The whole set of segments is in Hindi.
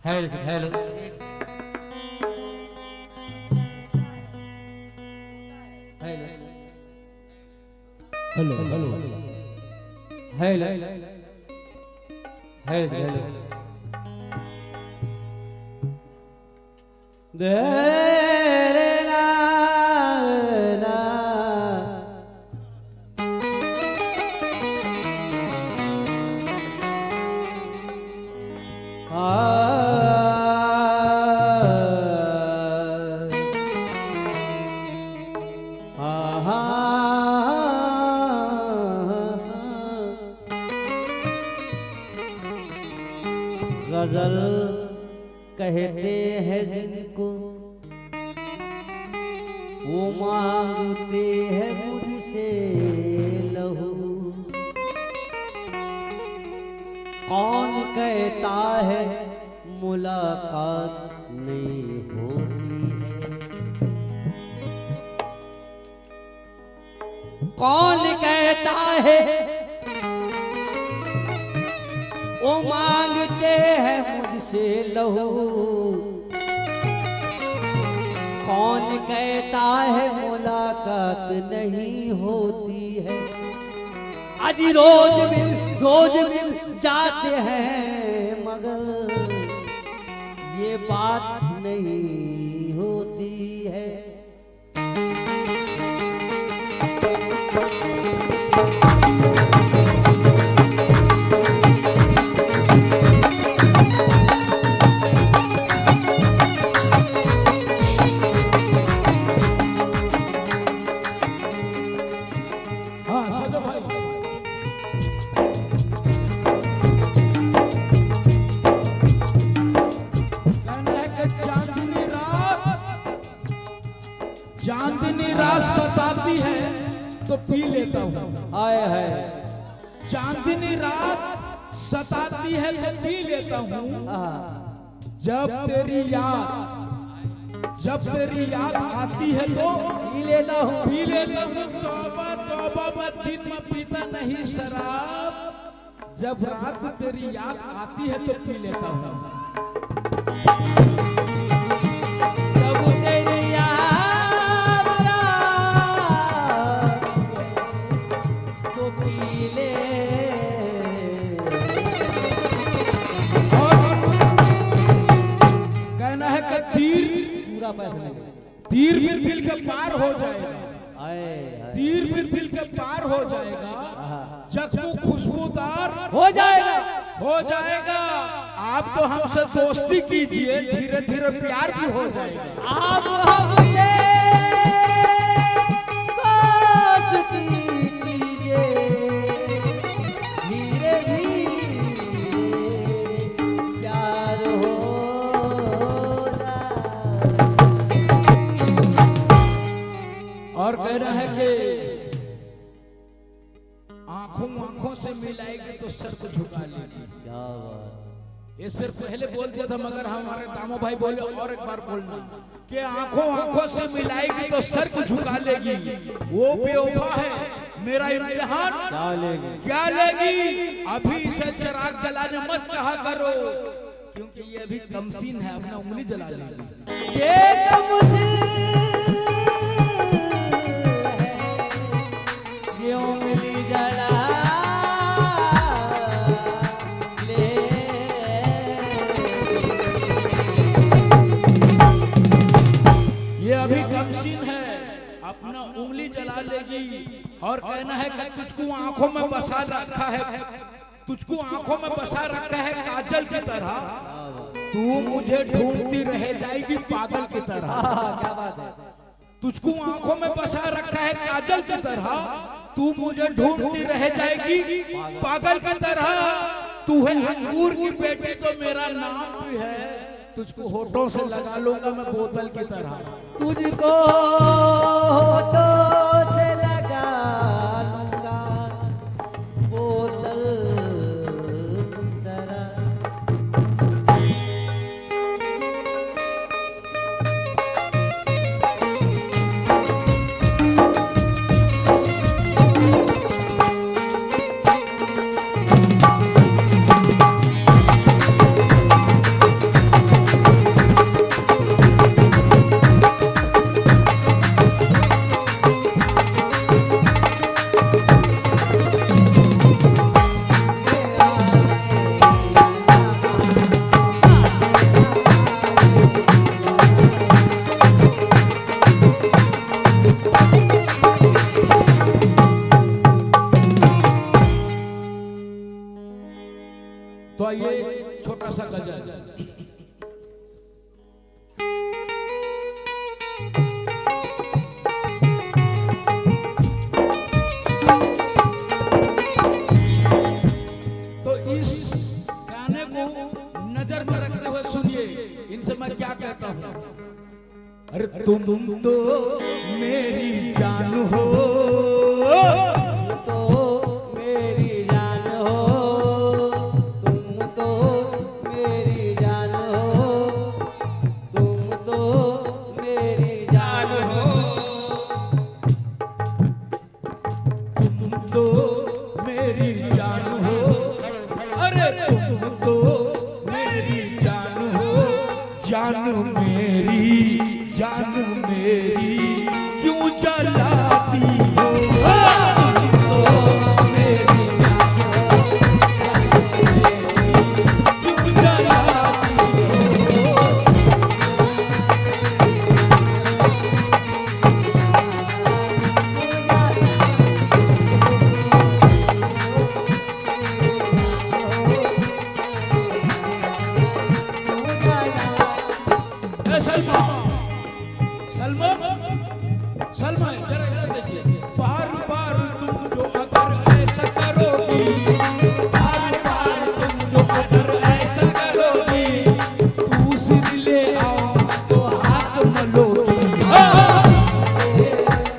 Hello hello hello hello hello hello देरे ना ना गजल कहते हैं जिनको वो मांगते हैं मुझसे लहू। कौन कहता है मुलाकात नहीं होती है। कौन कहता है वो मांगते हैं मुझसे लहू। कौन कहता है मुलाकात नहीं होती है। आज रोज मिल जाते हैं मगर ये बात नहीं होती है। हाँ सजो भाई कहना है कि चांदनी रात सताती है तो पी लेता हूँ। आए है चांदनी रात सताती है तो पी लेता हूँ। जब तेरी याद आती है तो पी लेता हूँ। पी लेता हूँ। तौबा तौबा मैं दिन में पीता नहीं शराब। जब रात में तेरी याद आती है तो पी लेता हूँ। जब तेरी याद तो पी ले। और कहना है कि पूरा पैसा नहीं तीर भी दिल के पार हो जाएगा। आए तीर भी दिल के पार हो जाएगा। जख्म खुशबूदार हो जाएगा। हो जाएगा। आप तो हमसे दोस्ती कीजिए, धीरे धीरे प्यार भी हो जाएगा। आप हमसे दोस्ती कीजिए, धीरे धीरे प्यार हो जाए। और कहना है कि आंखों से मिलाएगी तो सर को झुका लेगी। क्या बात। ये सिर्फ पहले बोल दिया था मगर हमारे दामो भाई बोले और एक बार बोलना कि आंखों से मिलाएगी तो सर को झुका लेगी। वो बेवफा है मेरा इम्तिहान क्या लेगी। अभी से चिराग जलाने मत कहा करो क्योंकि ये अभी कमसीन है, अपना उंगली जला लेगी। ये कमसीन है, ये उंगली जला ले। ये अभी कमसीन है, अपना उंगली जला लेगी। और कहना है कि तुझको आंखों में बसा रखा है, तुझको आंखों में बसा रखा है काजल की तरह। तू मुझे ढूंढती रह जाएगी पागल की तरह। क्या बात है। तुझको आंखों में बसा रखा है काजल की तरह। तू मुझे ढूंढती रह जाएगी पागल की तरह। तू है अंगूर की बेटी तो मेरा नाम भी है। तुझको होठों से लगा लूंगा मैं बोतल की तरह। तुझको होठों से लगा लूंगा बोतल की तरह। तो आइए छोटा सा गजल। तो इस गाने को नजर में रखते हुए सुनिए, इनसे मैं क्या कहता हूं। अरे तुम तो मेरी जान हो, तो मेरी जान हो, तुम तो मेरी जान हो, तुम तो मेरी जान हो, तुम तो मेरी जान हो, अरे तुम तो मेरी जान हो, जान मेरी, जान मेरी क्यों जलाती हो, तुम तो मेरी जान हो, क्यों जलाती हो। ए सलमा, सलमा, सलमा जरा इधर देखिए। बार बार तुम जो अगर ऐसा करोगी, बार बार तुम जो अगर ऐसा करोगी, दूसरी ले आओ तो हाथ मलोगी।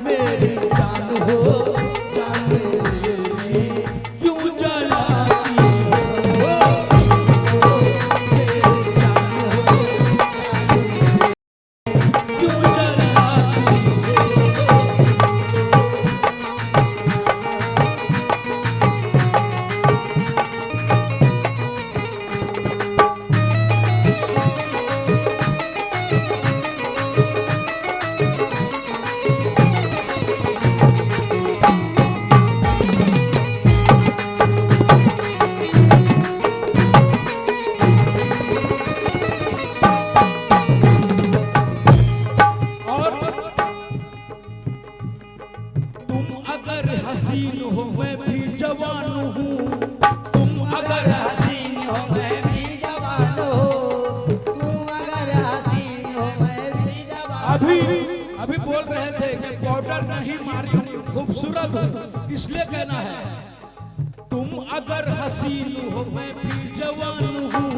मेरी जान हो, जान मेरी क्यों जलाती हो, मेरी जान हो, क्यों जलाती हो। और तुम अगर हसीन हो मैं भी जवान हूँ, तुम अगर हसीन हो मैं भी जवान हो, तुम अगर हसीन हो मैं भी जवान। अभी बोल रहे थे कि पाउडर नहीं मारी हूँ, खूबसूरत हूँ, इसलिए कहना है तुम अगर हसीन हो मैं भी जवान हूँ, तुम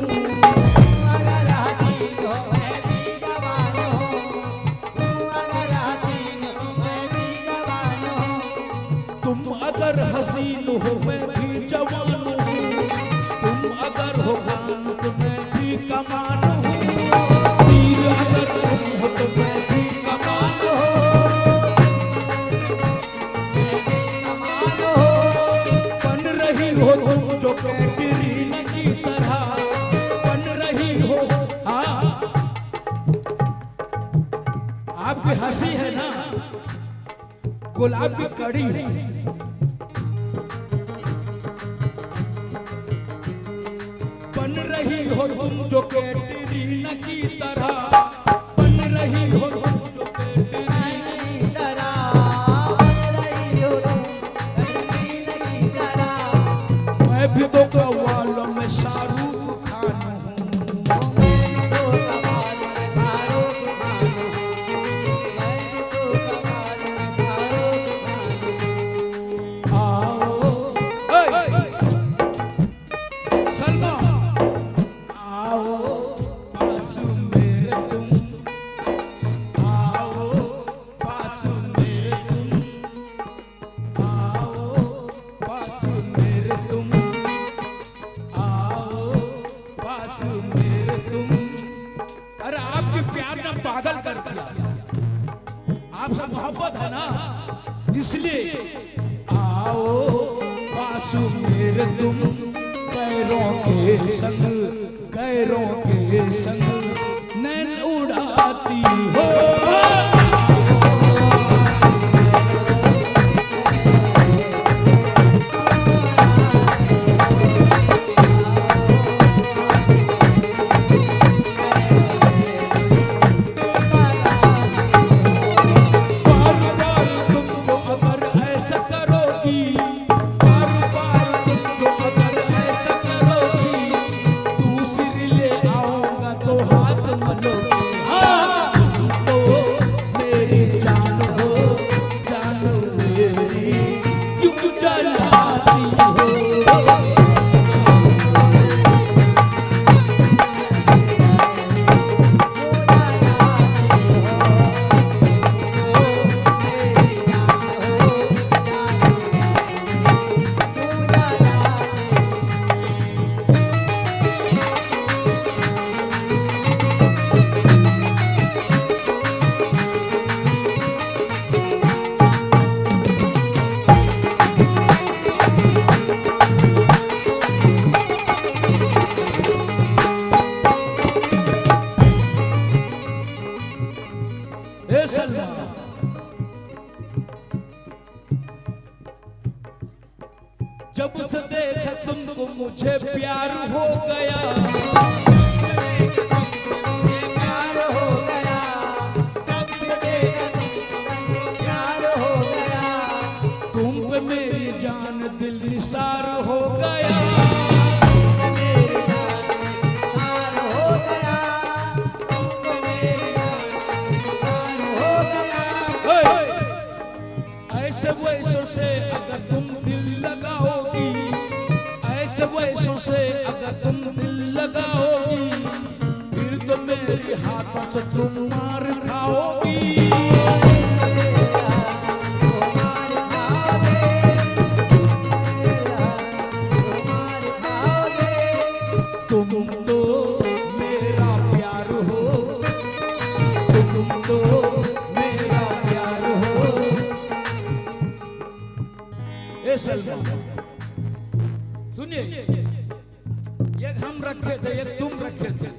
अगर हसीन हो मैं भी जवान हो, तुम अगर हसीन हो मैं भी जवान हो, तुम अगर हसीन हो मैं भी जवान हूँ, तुम अगर हो गान तो मैं भी कमान हूँ, तीर अगर तुम हो तो मैं भी कमान हूँ। कमाल हो, बन रही हो तुम जो कैटरीना की तरह, बन रही हो। हाँ, आपकी हंसी है ना गुलाब की कड़ी है, बन रही हो तुम जो कैटरीना की तरह, बन रही हो तुम जो कैटरीना। की तरह बन रही हो तुम, रंगीन की तरह। मैं भी तो कव्वालों में शाहरुख खान हूँ, मैं तो कमाल में शाहरुख खान हूँ, मैं तो कमाल में शाहरुख खान हूँ। आओ ए, सलमा आओ पास मेरे तुम, आओ पास मेरे तुम, आओ पास मेरे तुम, आओ पास मेरे तुम। अरे आपके प्यार ने पागल कर दिया, आपसे मोहब्बत है ना, इसलिए आओ पास मेरे तुम, गैरों के संग, गैरों के संग नैन उड़ाती हो। गया, प्यार हो गया, कब से देखा तुमको प्यार हो गया, तुम पे मेरी जान दिल निसार हो गया। मेरी जान हार हो गया, तुमको मेरी जान हार हो गया। ऐसे वैसों से अगर तुम दिल लगाओगी, ऐसे वैसों से अगर तुम दिल लगाओगी, फिर तो मेरे हाथों से तुम मार खाओगी। तुम तो मेरा प्यार हो, तुम तो मेरा प्यार हो। ए सलमान सुनिए, एक हम रखे थे, एक तुम रखे थे।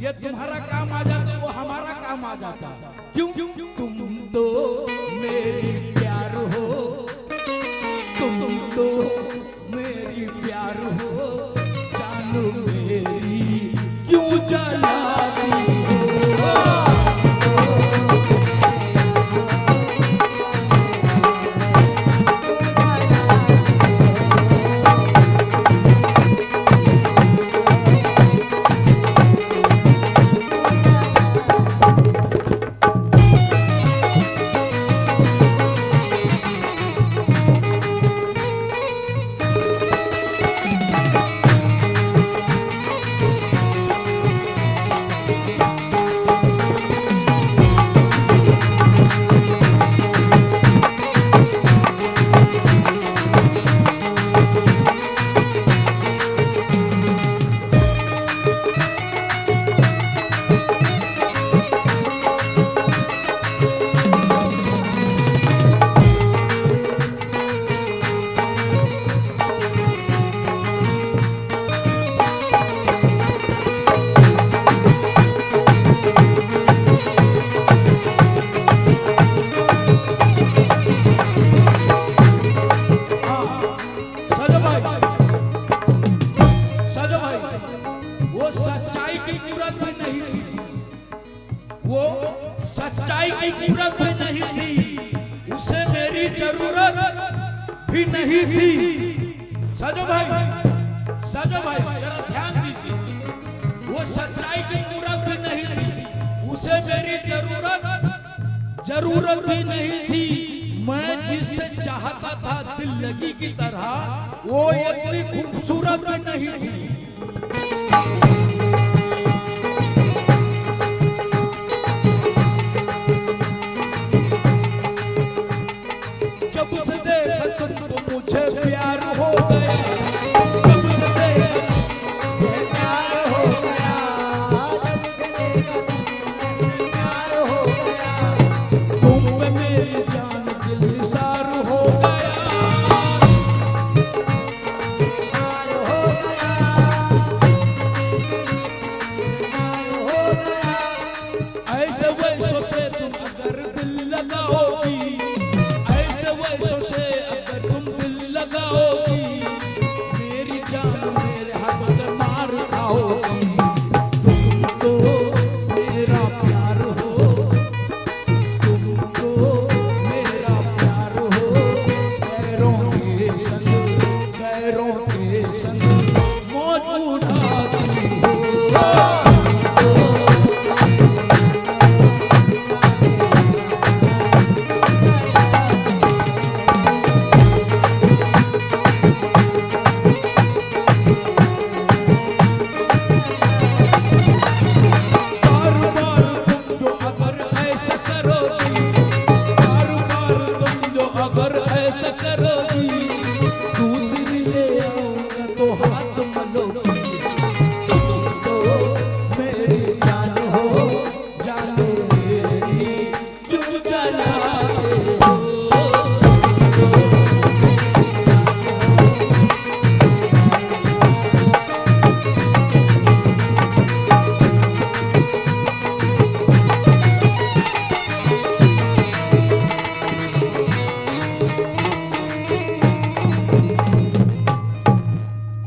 ये तुम्हारा काम आ जाता, वो हमारा काम आ जाता। क्यों? तुम तो मेरी प्यार हो, तुम तो मेरी प्यार हो, जानू मेरी क्यों जलाती हो। वो सच्चाई की पूरत भी नहीं थी, उसे मेरी जरूरत भी नहीं थी। साजो भाई जरा ध्यान दीजिए, वो सच्चाई की पूरत भी नहीं थी, उसे मेरी जरूरत भी नहीं थी। मैं जिससे चाहता था दिल लगी की तरह, वो इतनी खूबसूरत भी नहीं थी। संग